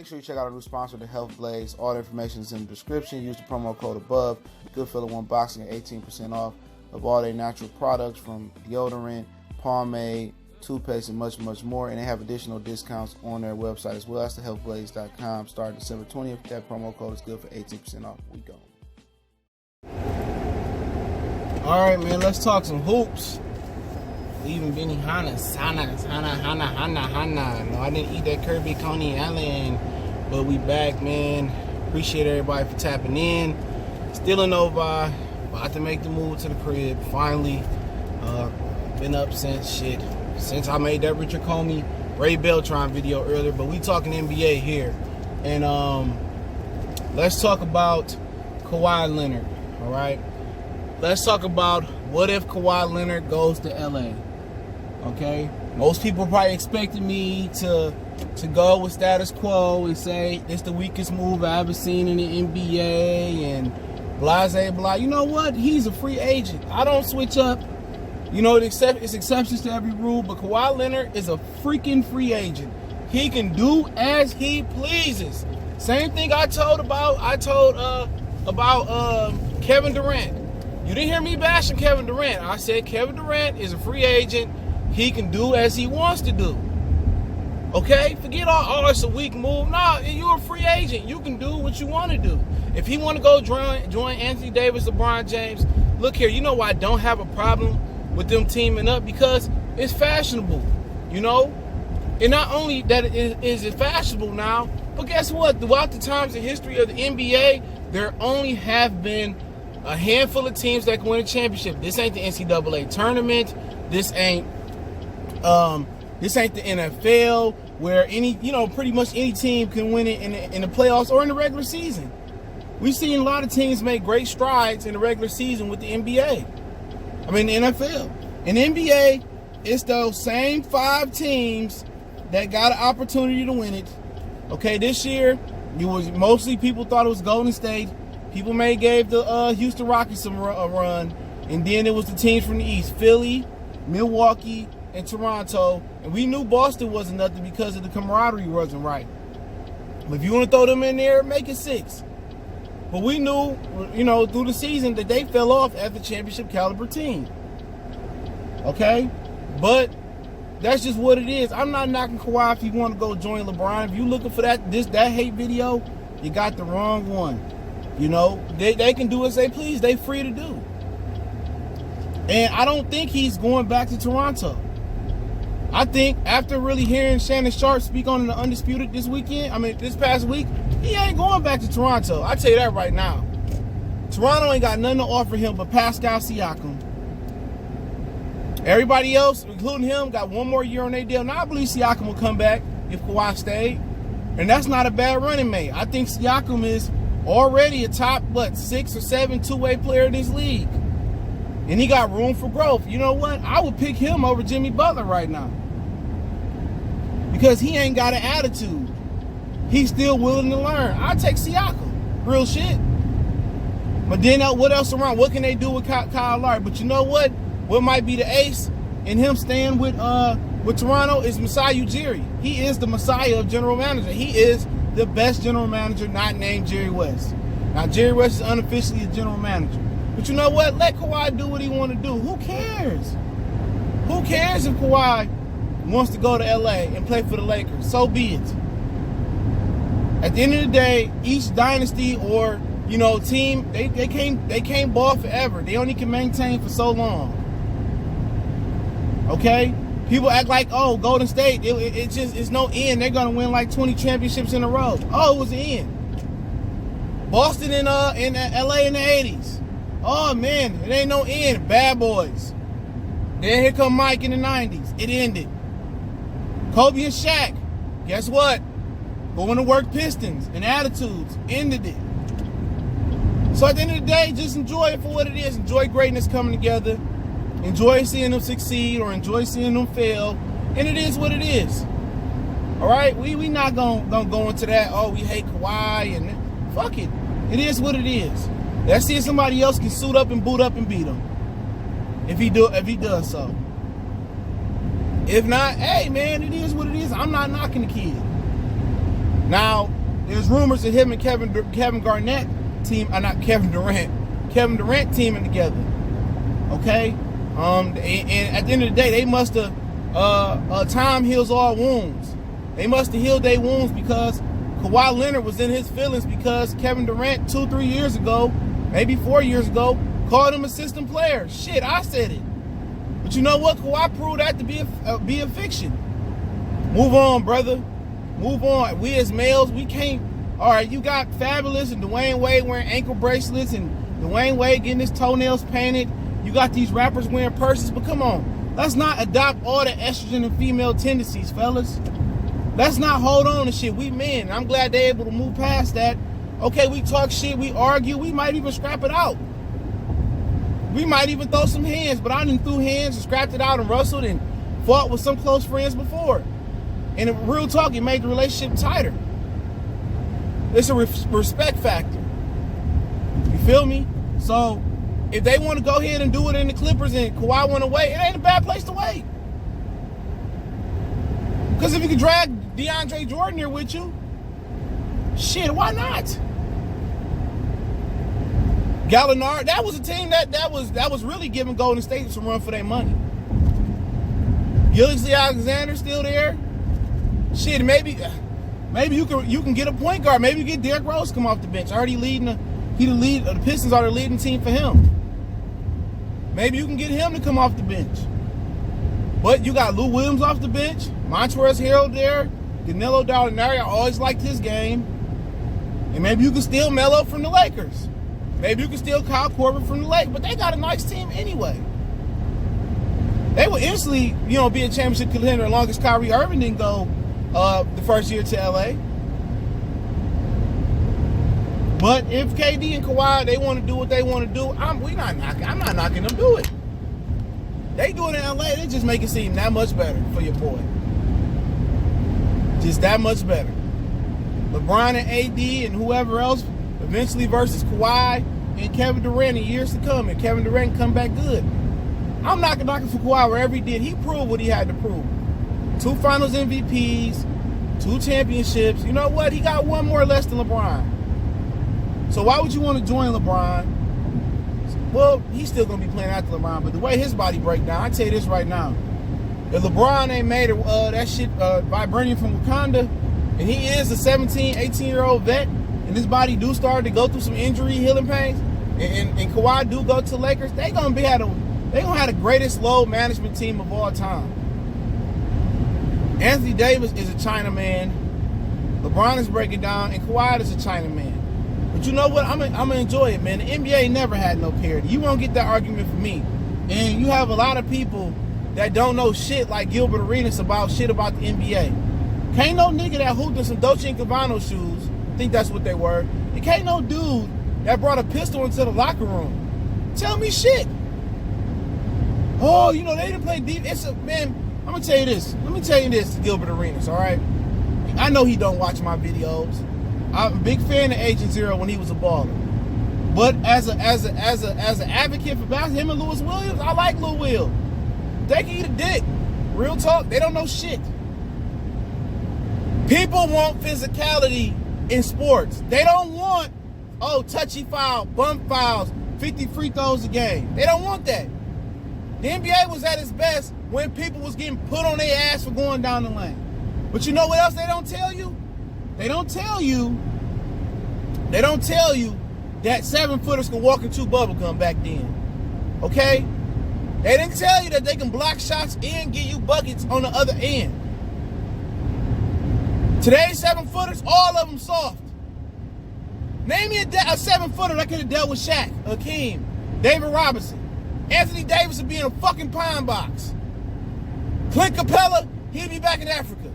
sure you check out our new sponsor, The Health Blaze. All the information is in the description. Use the promo code above. Good Feeling One Boxing at 18% off of all their natural products from deodorant, pomade, toothpaste, and much, much more. And they have additional discounts on their website as well. That's thehealthblaze.com. Starting December 20th. That promo code is good for 18% off. We go. All right, man, let's talk some hoops. Leaving Benny Hana. No, I didn't eat that Kirby Coney Allen, but we back, man. Appreciate everybody for tapping in. Still in Novi. About to make the move to the crib. Finally. Been up since I made that Richard Comey, Ray Beltran video earlier, but we talking NBA here. And let's talk about Kawhi Leonard, all right? Let's talk about what if Kawhi Leonard goes to LA, okay? Most people probably expected me to go with status quo and say it's the weakest move I ever seen in the NBA and blase blah. You know what? He's a free agent. I don't switch up. You know, it's exceptions to every rule, but Kawhi Leonard is a freaking free agent. He can do as he pleases. Same thing I told about Kevin Durant. You didn't hear me bashing Kevin Durant. I said Kevin Durant is a free agent. He can do as he wants to do. Okay? Forget all it's a weak move. Nah, you're a free agent. You can do what you want to do. If he want to go join Anthony Davis, LeBron James, look here, you know why I don't have a problem with them teaming up? Because it's fashionable, you know? And not only that is it fashionable now, but guess what? Throughout the times in history of the NBA, there only have been a handful of teams that can win a championship. This ain't the NCAA tournament. This ain't the NFL where pretty much any team can win it in the playoffs or in the regular season. We've seen a lot of teams make great strides in the regular season with the NBA. I mean, the NFL. In the NBA, it's those same 5 teams that got an opportunity to win it. Okay, this year, mostly people thought it was Golden State. People gave the Houston Rockets a run. And then it was the teams from the East, Philly, Milwaukee, and Toronto. And we knew Boston wasn't nothing because of the camaraderie wasn't right. But if you want to throw them in there, make it 6. But we knew, through the season that they fell off as the championship caliber team. Okay? But that's just what it is. I'm not knocking Kawhi if you want to go join LeBron. If you're looking for that hate video, you got the wrong one. You know, they can do as they please. They free to do. And I don't think he's going back to Toronto. I think after really hearing Shannon Sharp speak on the Undisputed this past week, he ain't going back to Toronto. I tell you that right now. Toronto ain't got nothing to offer him but Pascal Siakam. Everybody else, including him, got one more year on their deal. Now I believe Siakam will come back if Kawhi stayed. And that's not a bad running mate. I think Siakam is already a top, 6 or 7 two-way player in this league. And he got room for growth. You know what? I would pick him over Jimmy Butler right now. Because he ain't got an attitude. He's still willing to learn. I'll take Siakam. Real shit. But then what else around? What can they do with Kyle Lowry? But you know what? What might be the ace in him staying with Toronto is Masai Ujiri. He is the Messiah of general manager. He is the best general manager not named Jerry West. Now, Jerry West is unofficially a general manager. But you know what? Let Kawhi do what he want to do. Who cares? Who cares if Kawhi wants to go to LA and play for the Lakers? So be it. At the end of the day, each dynasty or team, they can't ball forever. They only can maintain for so long. Okay? People act like, Golden State, it's no end. They're gonna win like 20 championships in a row. Oh, it was the end. Boston in LA in the 80s. Oh man, it ain't no end. Bad boys. Then here come Mike in the 90s. It ended. Kobe and Shaq. Guess what? Going to work Pistons and attitudes. Ended it. So at the end of the day, just enjoy it for what it is. Enjoy greatness coming together. Enjoy seeing them succeed or enjoy seeing them fail. And it is what it is. All right? We not gonna go into that, we hate Kawhi and fuck it. It is what it is. Let's see if somebody else can suit up and boot up and beat him. If he does so. If not, hey man, it is what it is. I'm not knocking the kid. Now, there's rumors of him and Kevin Garnett team, not Kevin Durant, Kevin Durant teaming together. Okay, and at the end of the day, they must have time heals all wounds. They must have healed their wounds because Kawhi Leonard was in his feelings because Kevin Durant 2-3 years ago, maybe 4 years ago, called him a system player. Shit, I said it. But you know what? Kawhi proved that to be a fiction. Move on, brother. Move on. We as males, we can't. All right, you got Fabulous and Dwayne Wade wearing ankle bracelets and Dwayne Wade getting his toenails painted. You got these rappers wearing purses, but come on. Let's not adopt all the estrogen and female tendencies, fellas. Let's not hold on to shit. We men. I'm glad they're able to move past that. Okay, we talk shit, we argue, we might even scrap it out. We might even throw some hands, but I done threw hands and scrapped it out and wrestled and fought with some close friends before. And in real talk, it made the relationship tighter. It's a respect factor. You feel me? So, if they want to go ahead and do it in the Clippers and Kawhi went away, it ain't a bad place to wait. Because if you can drag DeAndre Jordan here with you, shit, why not? Leonard, that was a team that was really giving Golden State some run for their money. Gilgeous-Alexander still there. Shit, maybe you can get a point guard. Maybe you get Derrick Rose come off the bench. The Pistons are the leading team for him. Maybe you can get him to come off the bench. But you got Lou Williams off the bench, Montrezl Harrell there, Danilo Gallinari. I always liked his game. And maybe you can steal Melo from the Lakers. Maybe you can steal Kyle Korver from the Lakers. But they got a nice team anyway. They will instantly, be a championship contender as long as Kyrie Irving didn't go the first year to LA. But if KD and Kawhi, they want to do what they want to do, I'm not knocking them do it. They do it in LA, they just make it seem that much better for your boy. Just that much better. LeBron and AD and whoever else eventually versus Kawhi and Kevin Durant in years to come, and Kevin Durant come back good. I'm not knocking for Kawhi wherever he did. He proved what he had to prove. 2 finals MVPs, 2 championships. You know what? He got one more less than LeBron. So why would you want to join LeBron? Well, he's still going to be playing after LeBron, but the way his body break down, I tell you this right now. If LeBron ain't made that shit vibranium from Wakanda, and he is a 17, 18-year-old vet, and his body do start to go through some injury healing pains, and Kawhi do go to the Lakers, they gonna have the greatest load management team of all time. Anthony Davis is a Chinaman. LeBron is breaking down, and Kawhi is a Chinaman. But you know what? I'm gonna enjoy it, man. The NBA never had no parity. You won't get that argument from me. And you have a lot of people that don't know shit like Gilbert Arenas about the NBA. Can't no nigga that hooped in some Dolce & Gabbana shoes, I think that's what they were. You can't no dude that brought a pistol into the locker room tell me shit. Oh, they didn't play deep. Man, I'm gonna tell you this. Let me tell you this to Gilbert Arenas, all right? I know he don't watch my videos. I'm a big fan of Agent Zero when he was a baller. But as an advocate for basketball, him and Lewis Williams, I like Lou Will. They can eat a dick. Real talk, they don't know shit. People want physicality in sports. They don't want, touchy foul, bump fouls, 50 free throws a game. They don't want that. The NBA was at its best when people was getting put on their ass for going down the lane. But you know what else they don't tell you? They don't tell you that 7-footers can walk into bubblegum back then. Okay? They didn't tell you that they can block shots and get you buckets on the other end. Today's 7-footers, all of them soft. Name me a 7-footer that could have dealt with Shaq, Hakeem, David Robinson. Anthony Davis would be in a fucking pine box. Clint Capella, he'd be back in Africa.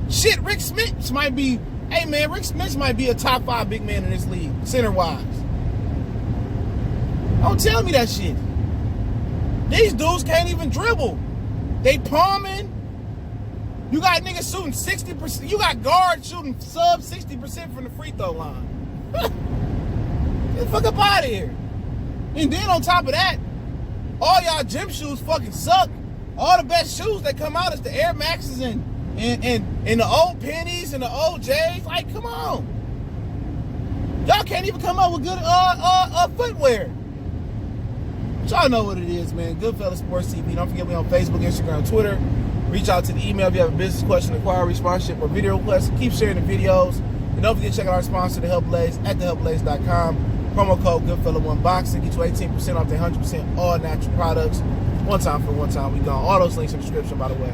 Shit, Rick Smith might be a top 5 big man in this league, center-wise. Don't tell me that shit. These dudes can't even dribble. They palming. You got niggas shooting 60%. You got guards shooting sub 60% from the free throw line. Get the fuck up out of here. And then on top of that, all y'all gym shoes fucking suck. All the best shoes that come out is the Air Maxes and And the old pennies and the old J's, like, come on. Y'all can't even come up with good footwear. But y'all know what it is, man. Goodfellas Sports TV. Don't forget we on Facebook, Instagram, Twitter. Reach out to the email if you have a business question, inquiry, sponsorship, or video request. Keep sharing the videos. And don't forget to check out our sponsor, The Help Blaze, at thehelpblaze.com. Promo code Goodfella1Boxing. Get you 18% off the 100% all natural products. One time, we gone. All those links in the description, by the way.